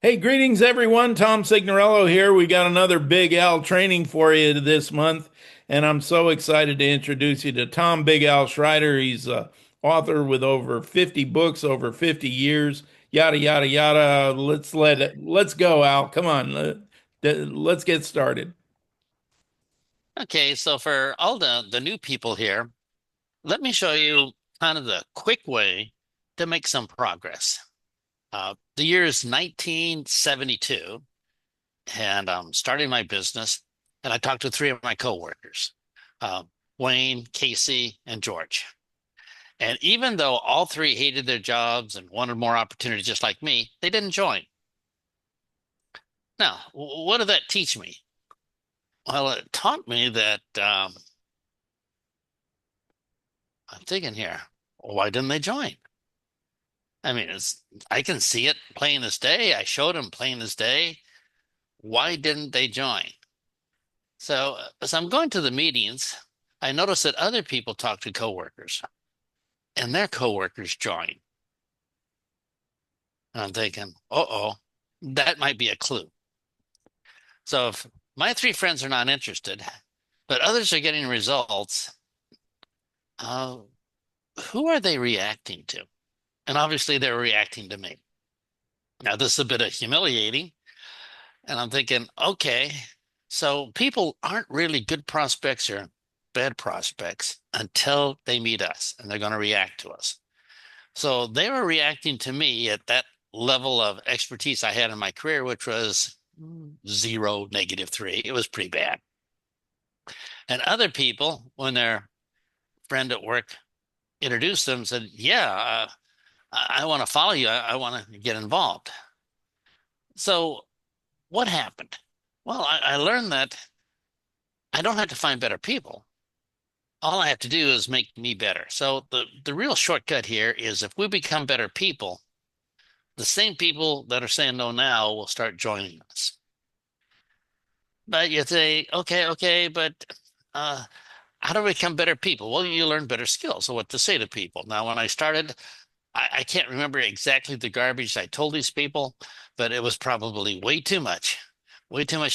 Hey, greetings everyone. Tom Signorello here. We got another Big Al training for you this month, and I'm so excited to introduce you to Tom Big Al Schreiter. He's a author with over 50 books, over 50 years, yada yada yada. Let's go, Al. Come on. Let's get started. Okay, so for all the new people here, let me show you kind of the quick way to make some progress. The year is 1972, and I'm starting my business, and I talked to three of my coworkers, uh, Wayne, Casey, and George. And even though all three hated their jobs and wanted more opportunity just like me, they didn't join. Now, what did that teach me? Well, it taught me that I'm thinking here, why didn't they join? I mean, I can see it plain as day. I showed them plain as day. Why didn't they join? So as I'm going to the meetings, I notice that other people talk to coworkers and their coworkers join. And I'm thinking, uh-oh, that might be a clue. So if my three friends are not interested, but others are getting results, uh, who are they reacting to? And obviously they're reacting to me. Now, this is a bit of humiliating. And I'm thinking, okay, so people aren't really good prospects or bad prospects until they meet us and they're going to react to us. So they were reacting to me at that level of expertise I had in my career, which was zero, -3. It was pretty bad. And other people, when their friend at work introduced them, said, yeah, I want to follow you. I want to get involved. So what happened? Well, I learned that I don't have to find better people. All I have to do is make me better. So the real shortcut here is if we become better people, the same people that are saying no now will start joining us. But you say, okay, but uh, how do we become better people? Well, you learn better skills. So what to say to people. Now, when I started, I can't remember exactly the garbage I told these people, but it was probably way too much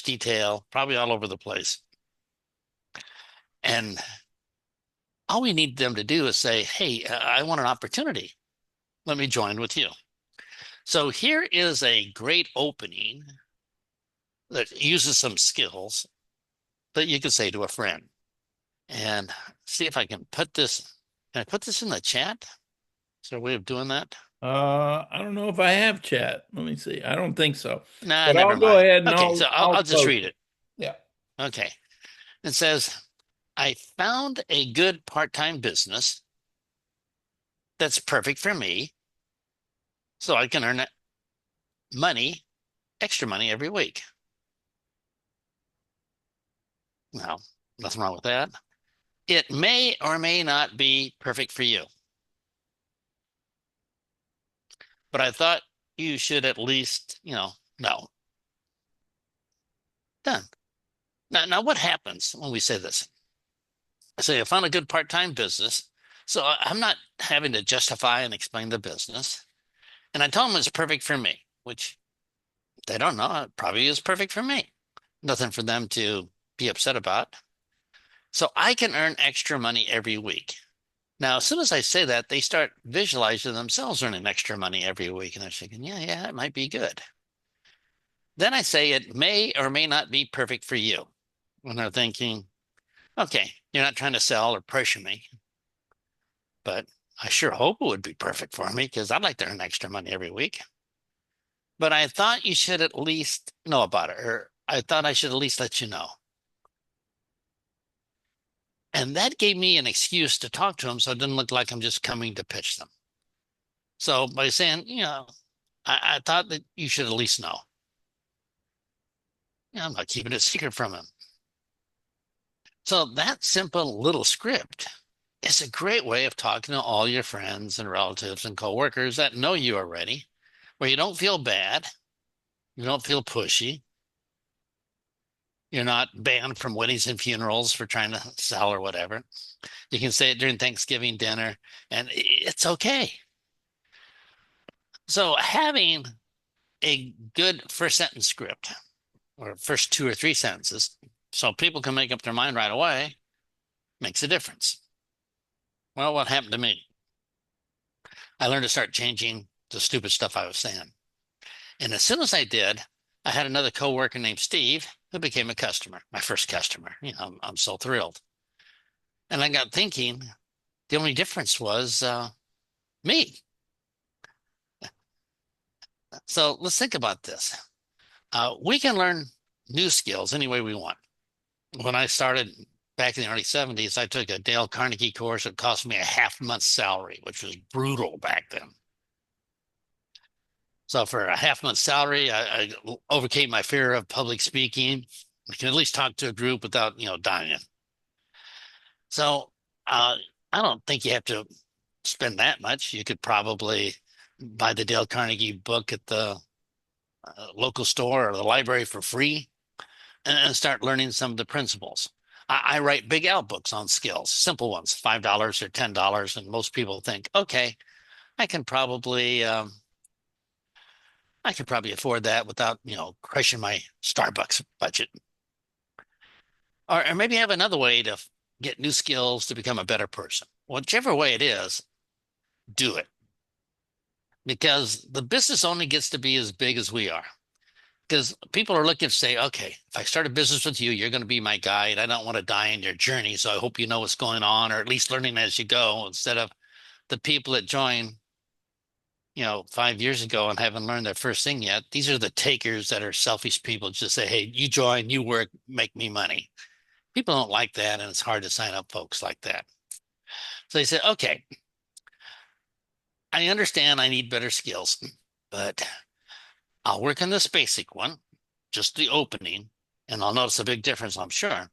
detail, probably all over the place. And all we need them to do is say, hey, I want an opportunity. Let me join with you. So here is a great opening that uses some skills that you could say to a friend. And see if I can put this. Can I put this in the chat? Is there a way of doing that? I don't know if I have chat. Let me see. I don't think so. Nah, But never I'll go mind. ahead and Okay, so I'll I'll I'll just post read it. it. Yeah. Okay. It says, I found a good part-time business that's perfect for me, so I can earn money, extra money every week. Well, nothing wrong with that. It may or may not be perfect for you, but I thought you should at least, know. Done. Now, what happens when we say this? I say I found a good part-time business, so I'm not having to justify and explain the business. And I tell them it's perfect for me, which they don't know. It probably is perfect for me. Nothing for them to be upset about. So I can earn extra money every week. Now, as soon as I say that, they start visualizing themselves earning extra money every week. And they're thinking, yeah, it might be good. Then I say it may or may not be perfect for you. When they're thinking, okay, you're not trying to sell or pressure me, but I sure hope it would be perfect for me because I'd like to earn extra money every week. But I thought you should at least know about it, or I thought I should at least let you know. And that gave me an excuse to talk to them so it didn't look like I'm just coming to pitch them. So by saying, I thought that you should at least know. I'm not keeping it secret from him. So that simple little script is a great way of talking to all your friends and relatives and coworkers that know you already, where you don't feel bad, you don't feel pushy, you're not banned from weddings and funerals for trying to sell or whatever. You can say it during Thanksgiving dinner, and it's okay. So having a good first sentence script or first two or three sentences so people can make up their mind right away makes a difference. Well, what happened to me? I learned to start changing the stupid stuff I was saying. And as soon as I did, I had another coworker named Steve who became a customer, my first customer. I'm so thrilled. And I got thinking, the only difference was me. So let's think about this. We can learn new skills any way we want. When I started back in the early 70s, I took a Dale Carnegie course. It cost me a half month's salary, which was brutal back then. So for a half month's salary, I overcame my fear of public speaking. I can at least talk to a group without, dying. So I don't think you have to spend that much. You could probably buy the Dale Carnegie book at the local store or the library for free and start learning some of the principles. I write Big Al books on skills, simple ones, $5 or $10, and most people think, okay, I can probably I could probably afford that without, crushing my Starbucks budget. Or maybe have another way to get new skills to become a better person. Whichever way it is, do it because the business only gets to be as big as we are. Because people are looking to say, okay, if I start a business with you, you're going to be my guide. I don't want to die in your journey. So I hope you know what's going on, or at least learning as you go, instead of the people that join, 5 years ago and haven't learned their first thing yet. These are the takers that are selfish people. Just say, hey, you join, you work, make me money. People don't like that, and it's hard to sign up folks like that. So they say, okay, I understand I need better skills, but I'll work on this basic one, just the opening, and I'll notice a big difference, I'm sure.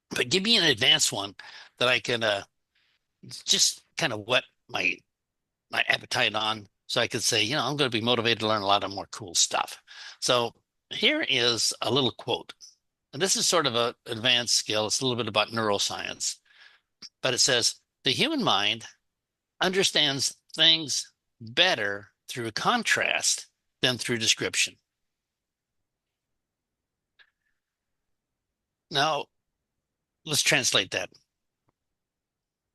But give me an advanced one that I can just kind of whet my appetite on, so I could say, I'm going to be motivated to learn a lot of more cool stuff. So here is a little quote. And this is sort of an advanced skill. It's a little bit about neuroscience, but it says, the human mind understands things better through contrast than through description. Now, let's translate that.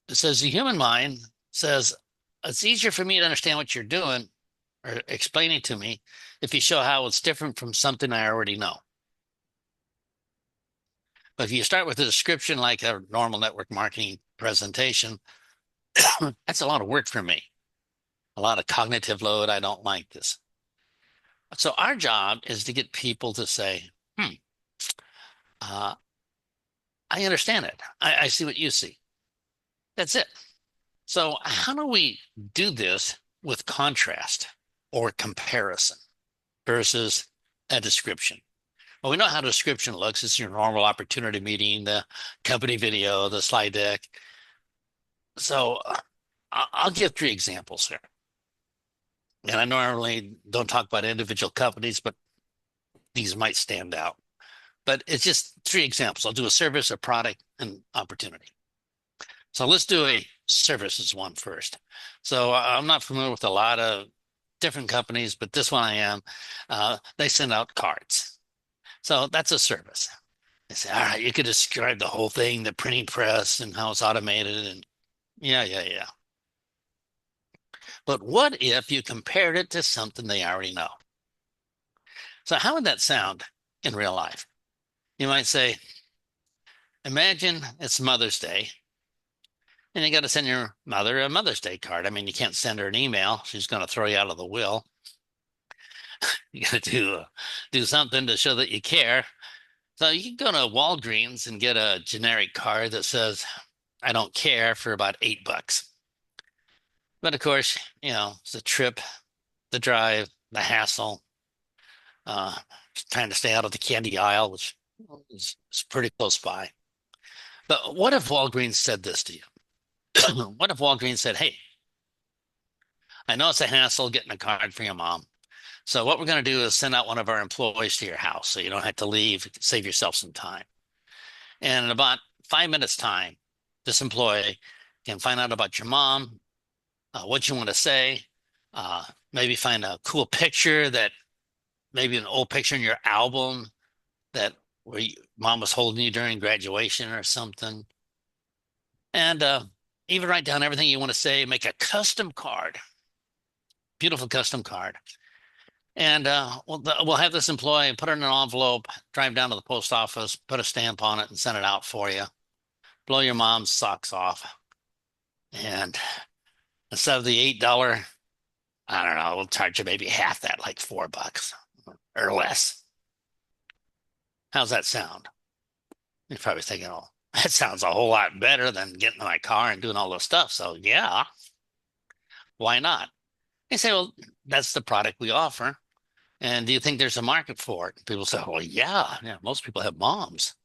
It says the human mind says it's easier for me to understand what you're doing or explaining to me if you show how it's different from something I already know. But if you start with a description like a normal network marketing presentation, that's a lot of work for me, a lot of cognitive load. I don't like this. So our job is to get people to say, uh, I understand it. I see what you see. That's it. So how do we do this with contrast or comparison versus a description? Well, we know how description looks. It's your normal opportunity meeting, the company video, the slide deck. So I'll give three examples here. And I normally don't talk about individual companies, but these might stand out. But it's just three examples. I'll do a service, a product, and opportunity. So let's do a services one first. So I'm not familiar with a lot of different companies, but this one I am. They send out cards. So that's a service. They say, all right, you could describe the whole thing, the printing press and how it's automated. And yeah, yeah, yeah. But what if you compared it to something they already know? So how would that sound in real life? You might say, imagine it's Mother's Day and you got to send your mother a Mother's Day card. I mean, you can't send her an email. She's going to throw you out of the will. You got to do something to show that you care. So you can go to Walgreens and get a generic card that says, I don't care, for about $8. But of course, it's the trip, the drive, the hassle, uh, trying to stay out of the candy aisle, which is pretty close by. But what if Walgreens said this to you? What if Walgreens said, hey, I know it's a hassle getting a card for your mom. So what we're going to do is send out one of our employees to your house so you don't have to leave, save yourself some time. And in about 5 minutes time, this employee can find out about your mom, what you want to say, maybe find a cool picture that maybe an old picture in your album that where mom was holding you during graduation or something. And even write down everything you want to say, make a custom card, beautiful custom card. And we'll have this employee put it in an envelope, drive down to the post office, put a stamp on it, and send it out for you. Blow your mom's socks off. And instead of the $8, I don't know, we'll charge you maybe half that, like $4 or less. How's that sound? You're probably thinking, oh, that sounds a whole lot better than getting in my car and doing all this stuff. So, yeah, why not? They say, well, that's the product we offer. And do you think there's a market for it? People say, well, yeah, yeah, most people have moms.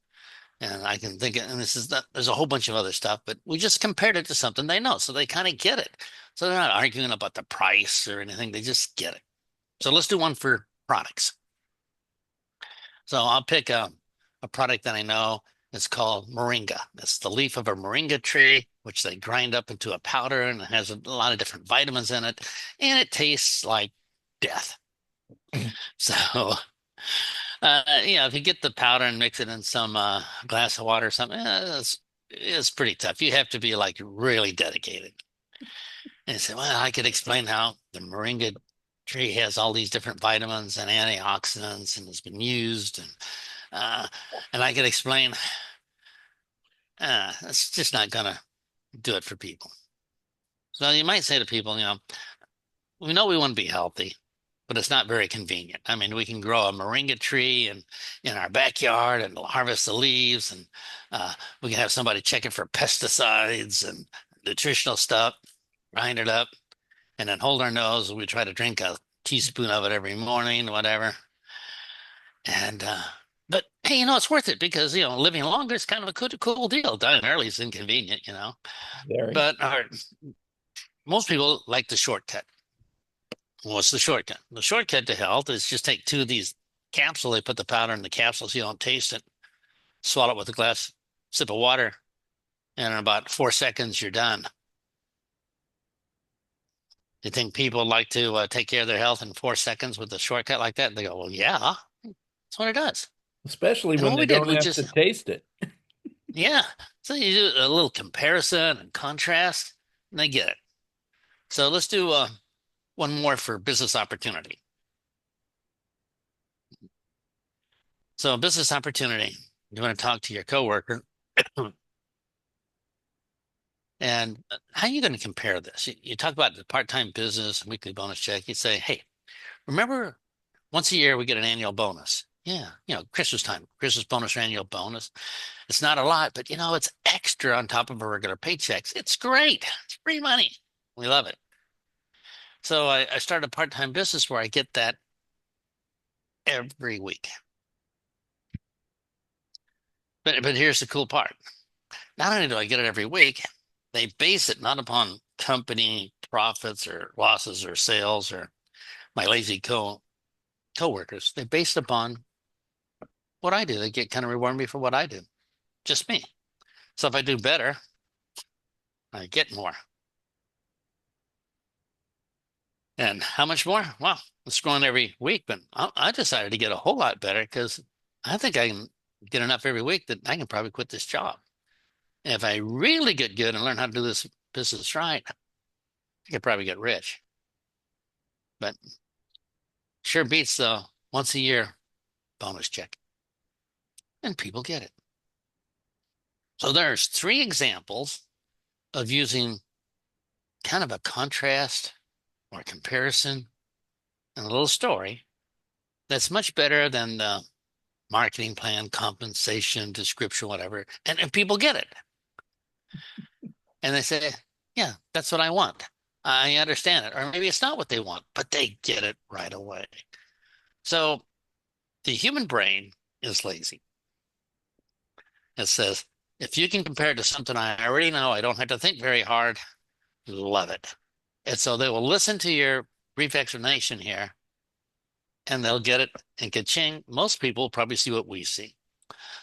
And I can think, and this is that there's a whole bunch of other stuff, but we just compared it to something they know. So they kind of get it. So they're not arguing about the price or anything. They just get it. So let's do one for products. So I'll pick a product that I know. It's called moringa. It's the leaf of a moringa tree, which they grind up into a powder, and it has a lot of different vitamins in it, and it tastes like death. So, if you get the powder and mix it in some glass of water or something, it's pretty tough. You have to be like really dedicated. And I said, well, I could explain how the moringa tree has all these different vitamins and antioxidants and has been used, uh, and I could explain. It's just not gonna do it for people. So you might say to people, we know we want to be healthy, but it's not very convenient. I mean, we can grow a moringa tree in our backyard and harvest the leaves, and we can have somebody checking for pesticides and nutritional stuff, grind it up, and then hold our nose. We try to drink a teaspoon of it every morning, whatever. And but hey, it's worth it because living longer is kind of a cool deal. Dying early is inconvenient. Very. But most people like the shortcut. What's the shortcut? The shortcut to health is just take two of these capsules. They put the powder in the capsules. You don't taste it. Swallow it with a glass sip of water, and in about 4 seconds, you're done. You think people like to take care of their health in 4 seconds with a shortcut like that? And they go, well, yeah, that's what it does. Especially And when what they we did, don't we have just, to taste it. yeah. So you do a little comparison and contrast, and they get it. So let's do one more for business opportunity. So business opportunity, you want to talk to your coworker, and how are you going to compare this? You talk about the part-time business, weekly bonus check. You say, hey, remember once a year we get an annual bonus. Yeah, Christmas time, Christmas bonus or annual bonus. It's not a lot, but it's extra on top of our regular paychecks. It's great. It's free money. We love it. So I started a part-time business where I get that every week. But here's the cool part. Not only do I get it every week, they base it not upon company profits or losses or sales or my lazy coworkers. They base it upon what I do. They get kind of reward me for what I do. Just me. So if I do better, I get more. And how much more? Well, it's growing every week, but I decided to get a whole lot better because I think I can get enough every week that I can probably quit this job. And if I really get good and learn how to do this business right, I could probably get rich. But sure beats the once a year bonus check. And people get it. So there's three examples of using kind of a contrast or a comparison and a little story that's much better than the marketing plan, compensation, description, whatever. And people get it. And they say, yeah, that's what I want. I understand it. Or maybe it's not what they want, but they get it right away. So the human brain is lazy. It says, if you can compare it to something I already know, I don't have to think very hard, love it. And so they will listen to your brief explanation here and they'll get it and ka-ching. Most people probably see what we see.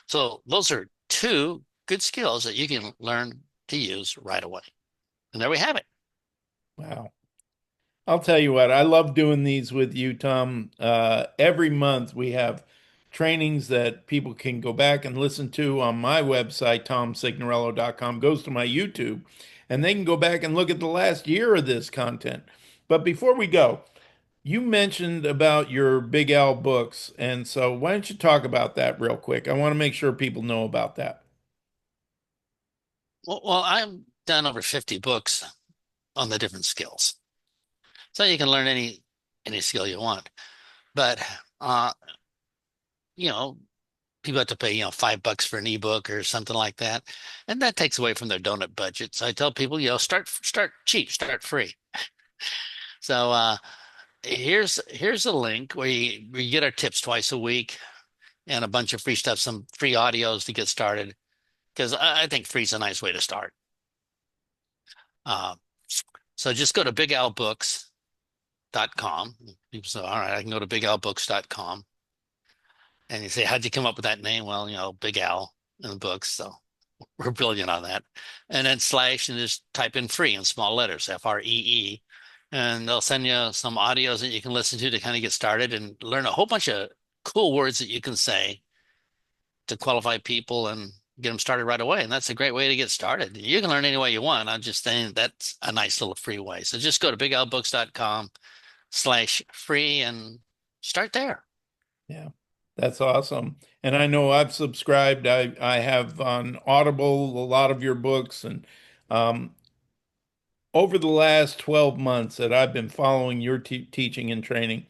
So those are two good skills that you can learn to use right away. And there we have it. Wow. I'll tell you what, I love doing these with you, Tom. Every month we have trainings that people can go back and listen to on my website, tomsignorello.com, goes to my YouTube, and they can go back and look at the last year of this content. But before we go, you mentioned about your Big Al books, and so why don't you talk about that real quick? I want to make sure people know about that. Well, I've done over 50 books on the different skills. So you can learn any skill you want. But uh, you know, people have to pay, $5 for an ebook or something like that. And that takes away from their donut budget. So I tell people, start cheap, start free. So here's a link where you get our tips twice a week and a bunch of free stuff, some free audios to get started. Because I think free is a nice way to start. Uh, so just go to bigalbooks.com. People say, all right, I can go to bigalbooks.com. And you say, how'd you come up with that name? Well, Big Al in the books. So we're brilliant on that. And then slash and just type in free in small letters, FREE. And they'll send you some audios that you can listen to kind of get started and learn a whole bunch of cool words that you can say to qualify people and get them started right away. And that's a great way to get started. You can learn any way you want. I'm just saying that's a nice little free way. So just go to bigalbooks.com/free and start there. Yeah, that's awesome. And I know I've subscribed. I have on Audible a lot of your books, and um, over the last 12 months that I've been following your teaching and training,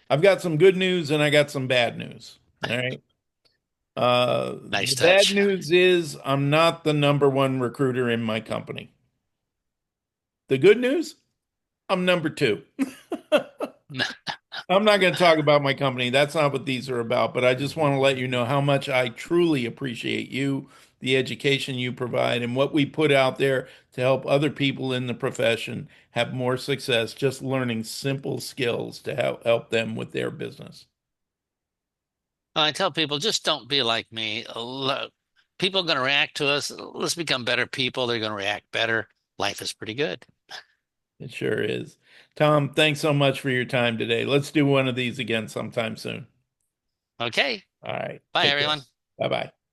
I've got some good news and I got some bad news. All right. Nice The bad touch. news is I'm not the number one recruiter in my company. The good news, I'm number two. I'm not going to talk about my company. That's not what these are about, but I just want to let you know how much I truly appreciate you, the education you provide, and what we put out there to help other people in the profession have more success, just learning simple skills to help them with their business. I tell people, just don't be like me. People are going to react to us. Let's become better people. They're going to react better. Life is pretty good. It sure is. Tom, thanks so much for your time today. Let's do one of these again sometime soon. Okay. All right. Bye, Take care. everyone. Bye bye.